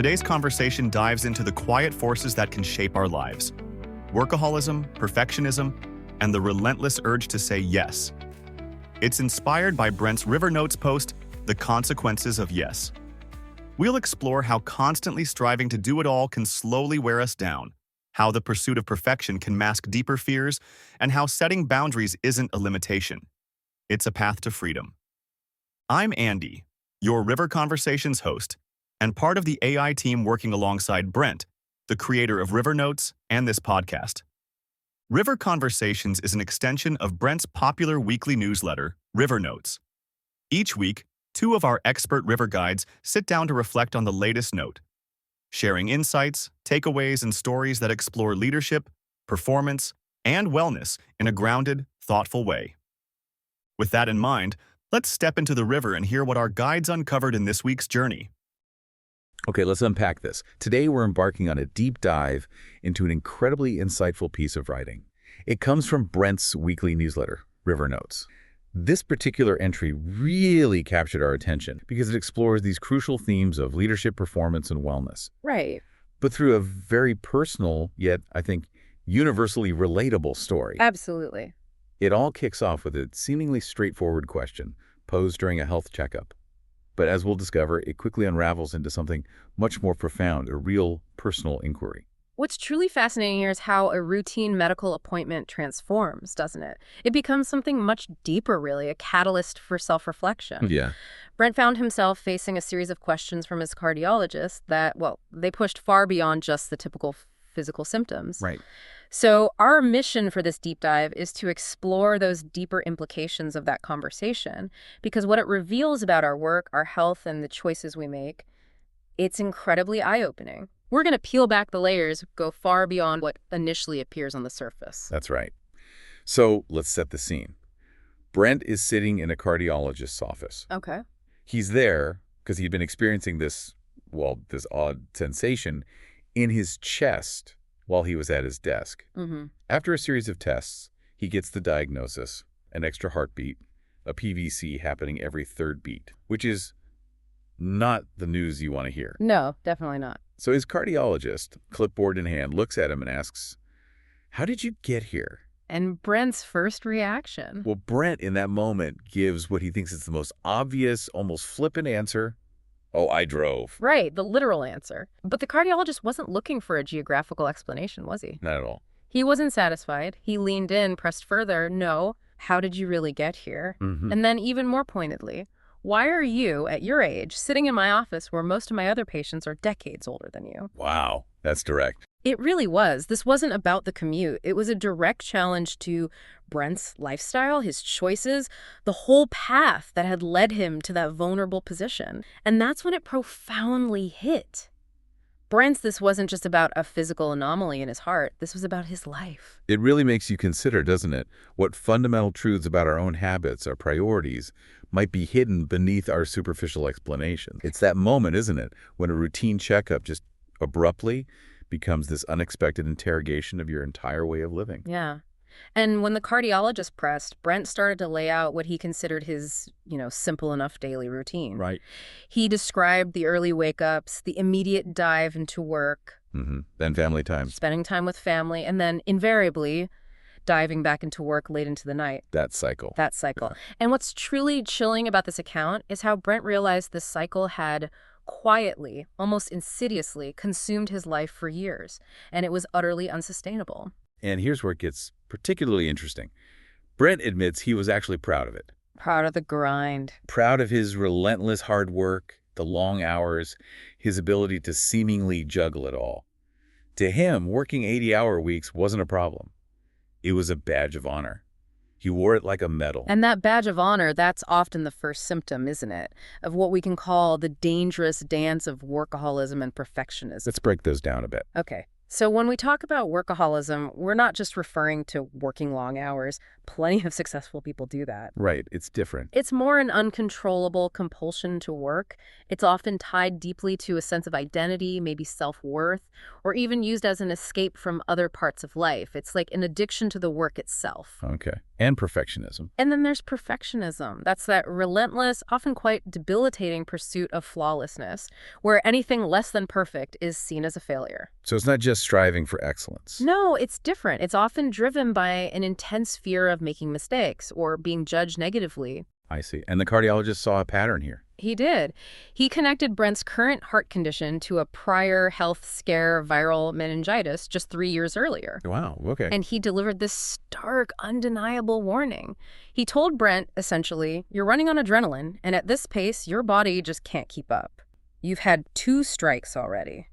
Today's conversation dives into the quiet forces that can shape our lives: workaholism, perfectionism, and the relentless urge to say yes. It's inspired by Brent's Rivr Notes post, The Consequences of Yes. We'll explore how constantly striving to do it all can slowly wear us down, how the pursuit of perfection can mask deeper fears, and how setting boundaries isn't a limitation. It's a path to freedom. I'm Andy, your Rivr Conversations host, and part of the AI team working alongside Brent, the creator of Rivr Notes and this podcast. Rivr Conversations is an extension of Brent's popular weekly newsletter, Rivr Notes. Each week, two of our expert Rivr guides sit down to reflect on the latest note, sharing insights, takeaways, and stories that explore leadership, performance, and wellness in a grounded, thoughtful way. With that in mind, let's step into the Rivr and hear what our guides uncovered in this week's journey. Okay, let's unpack this. Today, we're embarking on a deep dive into an incredibly insightful piece of writing. It comes from Brent's weekly newsletter, Rivr Notes. This particular entry really captured our attention because it explores these crucial themes of leadership, performance, and wellness. Right. But through a very personal, yet, I think, universally relatable story. Absolutely. It all kicks off with a seemingly straightforward question posed during a health checkup. But as we'll discover, it quickly unravels into something much more profound, a real personal inquiry. What's truly fascinating here is how a routine medical appointment transforms, doesn't it? It becomes something much deeper, really, a catalyst for self-reflection. Yeah. Brent found himself facing a series of questions from his cardiologist that, well, they pushed far beyond just the typical physical symptoms. Right. So our mission for this deep dive is to explore those deeper implications of that conversation, because what it reveals about our work, our health, and the choices we make, it's incredibly eye-opening. We're going to peel back the layers, go far beyond what initially appears on the surface. That's right. So let's set the scene. Brent is sitting in a cardiologist's office. Okay. He's there because he'd been experiencing this odd sensation in his chest while he was at his desk. Mm-hmm. After a series of tests, he gets the diagnosis, an extra heartbeat, a PVC happening every third beat, which is not the news you want to hear. No, definitely not. So his cardiologist, clipboard in hand, looks at him and asks, "How did you get here?" And Brent's first reaction. Well, Brent in that moment gives what he thinks is the most obvious, almost flippant answer. "Oh, I drove." Right, the literal answer. But the cardiologist wasn't looking for a geographical explanation, was he? Not at all. He wasn't satisfied. He leaned in, pressed further. No, how did you really get here? Mm-hmm. And then even more pointedly, why are you, at your age, sitting in my office where most of my other patients are decades older than you? Wow, that's direct. It really was. This wasn't about the commute. It was a direct challenge to Brent's lifestyle, his choices, the whole path that had led him to that vulnerable position. And that's when it profoundly hit. This wasn't just about a physical anomaly in his heart. This was about his life. It really makes you consider, doesn't it, what fundamental truths about our own habits, our priorities, might be hidden beneath our superficial explanation. It's that moment, isn't it, when a routine checkup just abruptly becomes this unexpected interrogation of your entire way of living. Yeah. And when the cardiologist pressed, Brent started to lay out what he considered his, simple enough daily routine. Right. He described the early wake-ups, the immediate dive into work. Mm-hmm. Then family time. Spending time with family, and then invariably diving back into work late into the night. That cycle. Yeah. And what's truly chilling about this account is how Brent realized this cycle had quietly, almost insidiously, consumed his life for years, and it was utterly unsustainable. And here's where it gets particularly interesting. Brent admits he was actually proud of it. Proud of the grind. Proud of his relentless hard work, the long hours, his ability to seemingly juggle it all. To him, working 80-hour weeks wasn't a problem. It was a badge of honor. He wore it like a medal. And that badge of honor, that's often the first symptom, isn't it, of what we can call the dangerous dance of workaholism and perfectionism. Let's break those down a bit. Okay. So when we talk about workaholism, we're not just referring to working long hours, Plenty of successful people do that. Right, it's different. It's more an uncontrollable compulsion to work. It's often tied deeply to a sense of identity, maybe self-worth, or even used as an escape from other parts of life. It's like an addiction to the work itself. Okay. And perfectionism. And then there's perfectionism. That's that relentless, often quite debilitating pursuit of flawlessness, where anything less than perfect is seen as a failure. So it's not just striving for excellence. No, it's different. It's often driven by an intense fear of making mistakes or being judged negatively. I see. And the cardiologist saw a pattern here. He did. He connected Brent's current heart condition to a prior health scare, viral meningitis, just 3 years earlier. Wow, okay. And he delivered this stark, undeniable warning. He told Brent, essentially, you're running on adrenaline, and at this pace, your body just can't keep up. You've had 2 strikes already.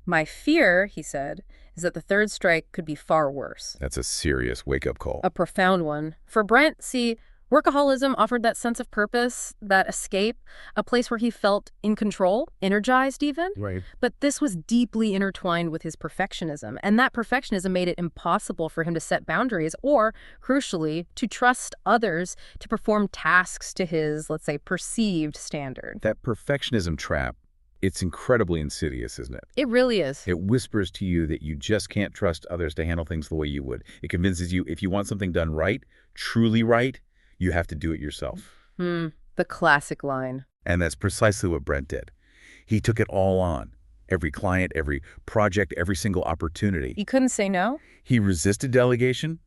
My fear, he said, is that the 3rd strike could be far worse. That's a serious wake-up call. A profound one. For Brent, see, workaholism offered that sense of purpose, that escape, a place where he felt in control, energized even. Right. But this was deeply intertwined with his perfectionism, and that perfectionism made it impossible for him to set boundaries or, crucially, to trust others to perform tasks to his, let's say, perceived standard. That perfectionism trap, it's incredibly insidious, isn't it? It really is. It whispers to you that you just can't trust others to handle things the way you would. It convinces you if you want something done right, truly right, you have to do it yourself. The classic line. And that's precisely what Brent did. He took it all on. Every client, every project, every single opportunity. He couldn't say no? He resisted delegation,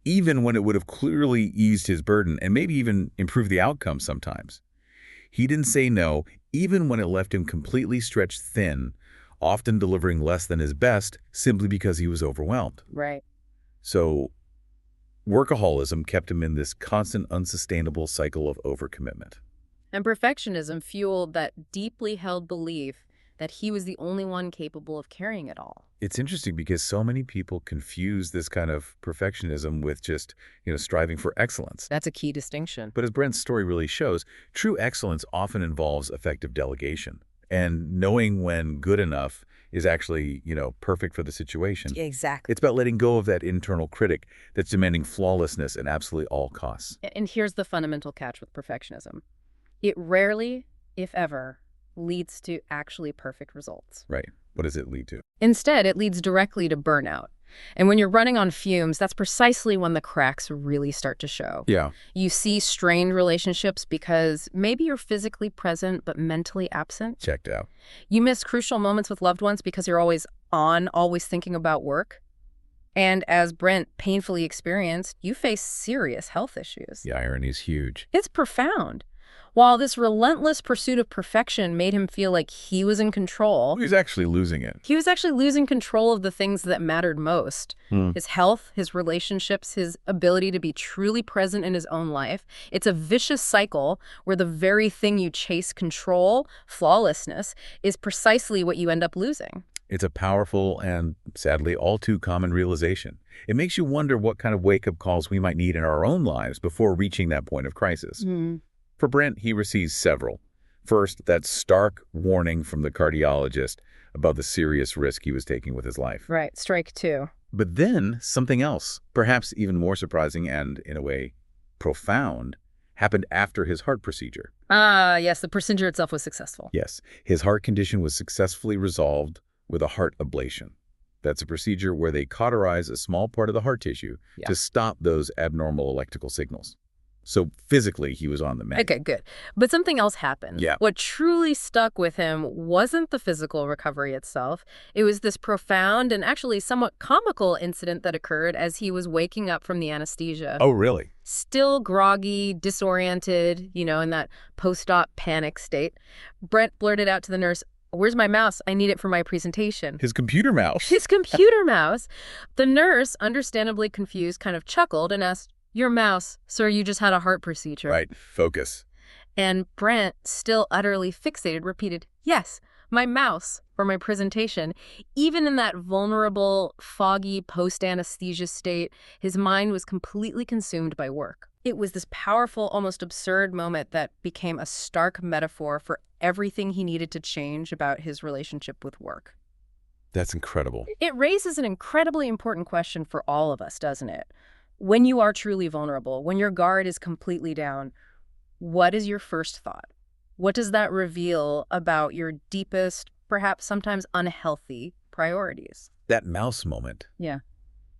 even when it would have clearly eased his burden and maybe even improved the outcome sometimes. He didn't say no, even when it left him completely stretched thin, often delivering less than his best simply because he was overwhelmed. Right. So workaholism kept him in this constant, unsustainable cycle of overcommitment. And perfectionism fueled that deeply held belief that he was the only one capable of carrying it all. It's interesting because so many people confuse this kind of perfectionism with just, striving for excellence. That's a key distinction. But as Brent's story really shows, true excellence often involves effective delegation and knowing when good enough is actually, perfect for the situation. Exactly. It's about letting go of that internal critic that's demanding flawlessness at absolutely all costs. And here's the fundamental catch with perfectionism. It rarely, if ever, leads to actually perfect results. Right. What does it lead to? Instead, it leads directly to burnout. And when you're running on fumes, that's precisely when the cracks really start to show. Yeah. You see strained relationships because maybe you're physically present but mentally absent. Checked out. You miss crucial moments with loved ones because you're always on, always thinking about work. And as Brent painfully experienced, you face serious health issues. The irony is huge. It's profound. While this relentless pursuit of perfection made him feel like he was in control, He was actually losing it. he was actually losing control of the things that mattered most. His health, his relationships, his ability to be truly present in his own life. It's a vicious cycle where the very thing you chase, control, flawlessness, is precisely what you end up losing. It's a powerful and, sadly, all too common realization. It makes you wonder what kind of wake-up calls we might need in our own lives before reaching that point of crisis. For Brent, he receives several. First, that stark warning from the cardiologist about the serious risk he was taking with his life. Right, strike 2. But then something else, perhaps even more surprising and, in a way, profound, happened after his heart procedure. Yes, the procedure itself was successful. Yes, his heart condition was successfully resolved with a heart ablation. That's a procedure where they cauterize a small part of the heart tissue to stop those abnormal electrical signals. So physically, he was on the mend. Okay, good. But something else happened. Yeah. What truly stuck with him wasn't the physical recovery itself. It was this profound and actually somewhat comical incident that occurred as he was waking up from the anesthesia. Oh, really? Still groggy, disoriented, in that post-op panic state. Brent blurted out to the nurse, "Where's my mouse? I need it for my presentation." His computer mouse. His computer mouse. The nurse, understandably confused, kind of chuckled and asked, "Your mouse, sir, you just had a heart procedure." Right, focus. And Brent, still utterly fixated, repeated, "Yes, my mouse for my presentation." Even in that vulnerable, foggy post-anesthesia state, his mind was completely consumed by work. It was this powerful, almost absurd moment that became a stark metaphor for everything he needed to change about his relationship with work. That's incredible. It raises an incredibly important question for all of us, doesn't it? When you are truly vulnerable, when your guard is completely down, what is your first thought? What does that reveal about your deepest, perhaps sometimes unhealthy priorities? That mouse moment, Yeah.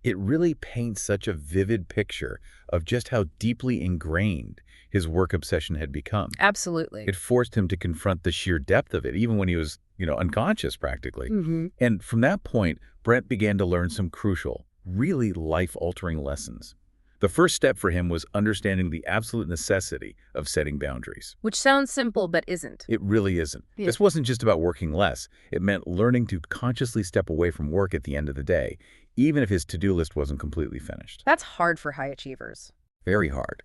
it really paints such a vivid picture of just how deeply ingrained his work obsession had become. Absolutely. It forced him to confront the sheer depth of it, even when he was, unconscious practically. Mm-hmm. And from that point, Brent began to learn some crucial, really life-altering lessons. The first step for him was understanding the absolute necessity of setting boundaries. Which sounds simple, but isn't. It really isn't. Yeah. This wasn't just about working less. It meant learning to consciously step away from work at the end of the day, even if his to-do list wasn't completely finished. That's hard for high achievers. Very hard.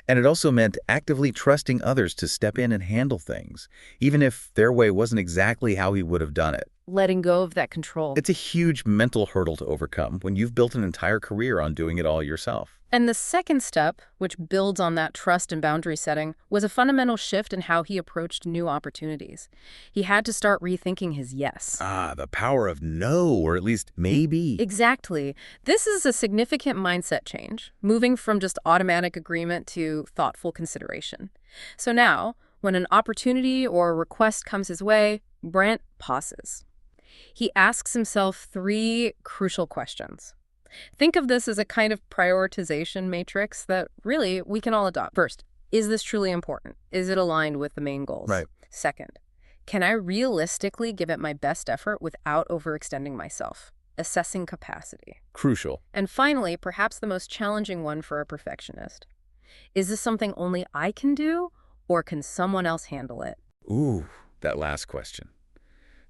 And it also meant actively trusting others to step in and handle things, even if their way wasn't exactly how he would have done it. Letting go of that control. It's a huge mental hurdle to overcome when you've built an entire career on doing it all yourself. And the second step, which builds on that trust and boundary setting, was a fundamental shift in how he approached new opportunities. He had to start rethinking his yes. The power of no, or at least maybe. Exactly. This is a significant mindset change, moving from just automatic agreement to thoughtful consideration. So now, when an opportunity or a request comes his way, Brent pauses. He asks himself 3 crucial questions. Think of this as a kind of prioritization matrix that really we can all adopt. First, is this truly important? Is it aligned with the main goals? Right. Second, can I realistically give it my best effort without overextending myself? Assessing capacity. Crucial. And finally, perhaps the most challenging one for a perfectionist. Is this something only I can do, or can someone else handle it? Ooh, that last question.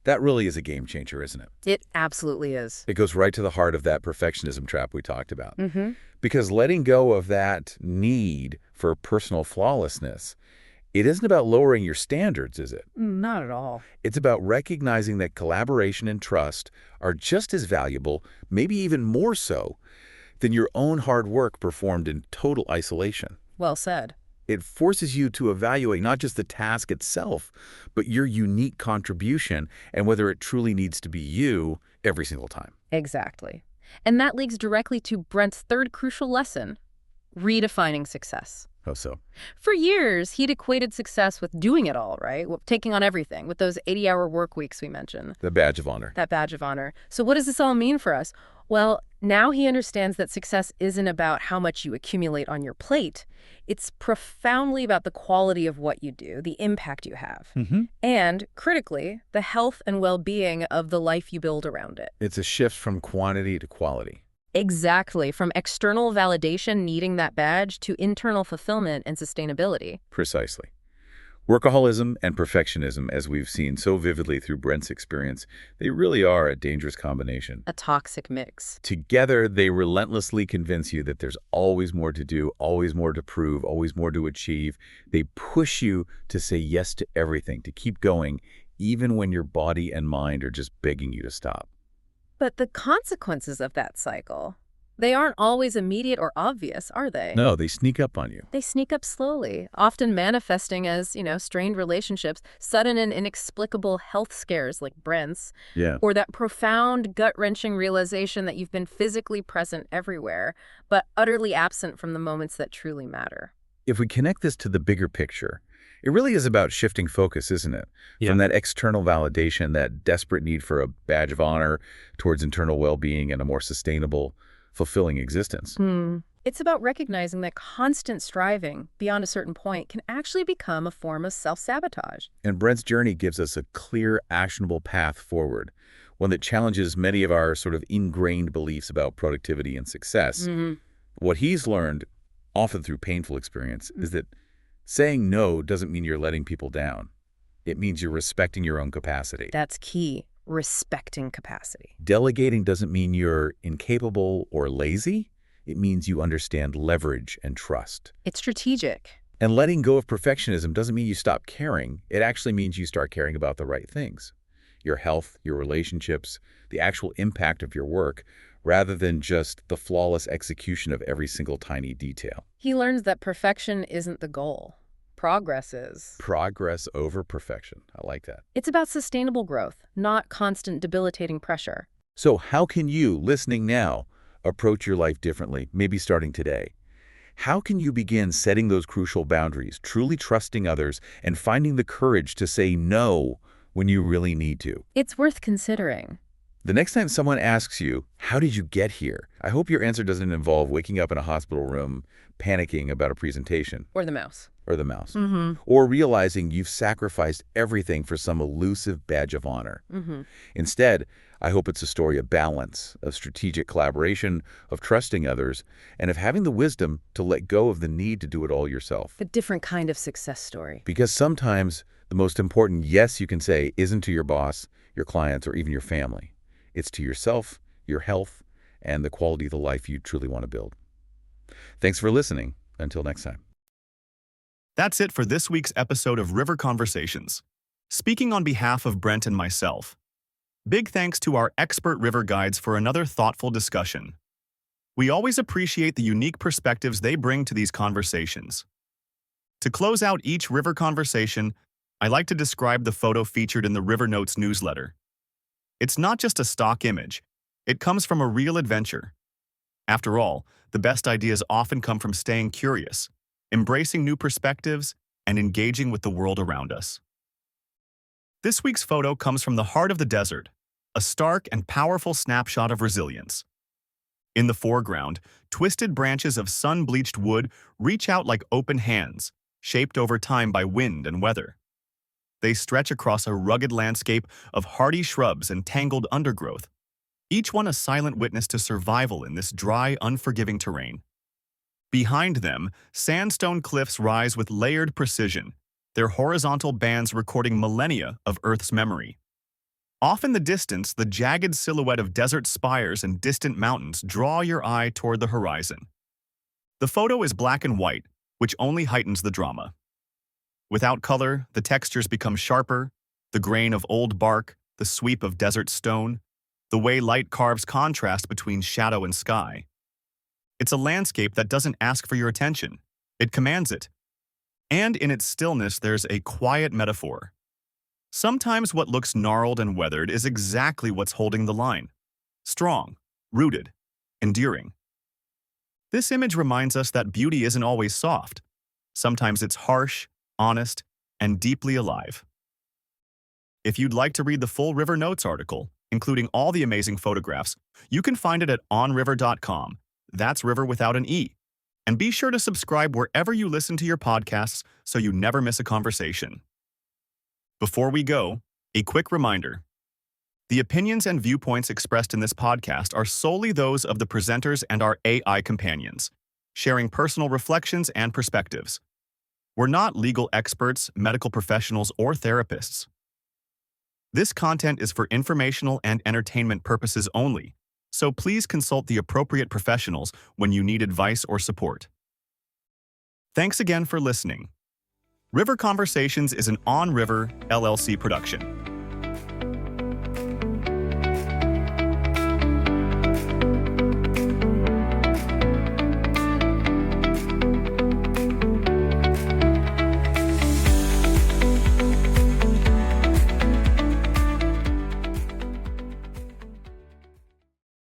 That really is a game changer, isn't it? It absolutely is. It goes right to the heart of that perfectionism trap we talked about. Mm-hmm. Because letting go of that need for personal flawlessness, it isn't about lowering your standards, is it? Not at all. It's about recognizing that collaboration and trust are just as valuable, maybe even more so, than your own hard work performed in total isolation. Well said. It forces you to evaluate not just the task itself, but your unique contribution and whether it truly needs to be you every single time. Exactly. And that leads directly to Brent's third crucial lesson, redefining success. Oh, so? For years, he'd equated success with doing it all, right? With taking on everything, with those 80-hour work weeks we mentioned. The badge of honor. That badge of honor. So what does this all mean for us? Well, now he understands that success isn't about how much you accumulate on your plate. It's profoundly about the quality of what you do, the impact you have, and, critically, the health and well-being of the life you build around it. It's a shift from quantity to quality. Exactly, from external validation needing that badge to internal fulfillment and sustainability. Precisely. Workaholism and perfectionism, as we've seen so vividly through Brent's experience, they really are a dangerous combination. A toxic mix. Together, they relentlessly convince you that there's always more to do, always more to prove, always more to achieve. They push you to say yes to everything, to keep going, even when your body and mind are just begging you to stop. But the consequences of that cycle, they aren't always immediate or obvious, are they? No, they sneak up on you. They sneak up slowly, often manifesting as, strained relationships, sudden and inexplicable health scares like Brent's, or that profound, gut-wrenching realization that you've been physically present everywhere, but utterly absent from the moments that truly matter. If we connect this to the bigger picture, it really is about shifting focus, isn't it? Yeah. From that external validation, that desperate need for a badge of honor, towards internal well-being and a more sustainable, fulfilling existence. It's about recognizing that constant striving beyond a certain point can actually become a form of self-sabotage. And Brent's journey gives us a clear, actionable path forward, one that challenges many of our sort of ingrained beliefs about productivity and success. What he's learned, often through painful experience, is that saying no doesn't mean you're letting people down. It means you're respecting your own capacity. That's key. Respecting capacity. Delegating doesn't mean you're incapable or lazy. It means you understand leverage and trust. It's strategic. And letting go of perfectionism doesn't mean you stop caring. It actually means you start caring about the right things. Your health, your relationships, the actual impact of your work, rather than just the flawless execution of every single tiny detail. He learns that perfection isn't the goal. Progress is. Progress over perfection. I like that. It's about sustainable growth, not constant debilitating pressure. So how can you, listening now, approach your life differently, maybe starting today? How can you begin setting those crucial boundaries, truly trusting others, and finding the courage to say no when you really need to? It's worth considering. The next time someone asks you, how did you get here? I hope your answer doesn't involve waking up in a hospital room, panicking about a presentation. Or the mouse. Or the mouse. Or realizing you've sacrificed everything for some elusive badge of honor. Instead, I hope it's a story of balance, of strategic collaboration, of trusting others, and of having the wisdom to let go of the need to do it all yourself. A different kind of success story. Because sometimes the most important yes you can say isn't to your boss, your clients, or even your family. It's to yourself, your health, and the quality of the life you truly want to build. Thanks for listening. Until next time. That's it for this week's episode of Rivr Conversations. Speaking on behalf of Brent and myself, big thanks to our expert Rivr guides for another thoughtful discussion. We always appreciate the unique perspectives they bring to these conversations. To close out each Rivr conversation, I like to describe the photo featured in the Rivr Notes newsletter. It's not just a stock image. It comes from a real adventure. After all, the best ideas often come from staying curious, embracing new perspectives, and engaging with the world around us. This week's photo comes from the heart of the desert, a stark and powerful snapshot of resilience. In the foreground, twisted branches of sun-bleached wood reach out like open hands, shaped over time by wind and weather. They stretch across a rugged landscape of hardy shrubs and tangled undergrowth, each one a silent witness to survival in this dry, unforgiving terrain. Behind them, sandstone cliffs rise with layered precision, their horizontal bands recording millennia of Earth's memory. Off in the distance, the jagged silhouette of desert spires and distant mountains draw your eye toward the horizon. The photo is black and white, which only heightens the drama. Without color, the textures become sharper, the grain of old bark, the sweep of desert stone, the way light carves contrast between shadow and sky. It's a landscape that doesn't ask for your attention. It commands it. And in its stillness, there's a quiet metaphor. Sometimes what looks gnarled and weathered is exactly what's holding the line. Strong, rooted, enduring. This image reminds us that beauty isn't always soft. Sometimes it's harsh, honest, and deeply alive. If you'd like to read the full Rivr Notes article, including all the amazing photographs, you can find it at onrivr.com. That's Rivr without an E. And be sure to subscribe wherever you listen to your podcasts so you never miss a conversation. Before we go, a quick reminder. The opinions and viewpoints expressed in this podcast are solely those of the presenters and our AI companions, sharing personal reflections and perspectives. We're not legal experts, medical professionals, or therapists. This content is for informational and entertainment purposes only, so please consult the appropriate professionals when you need advice or support. Thanks again for listening. Rivr Conversations is an On Rivr, LLC production.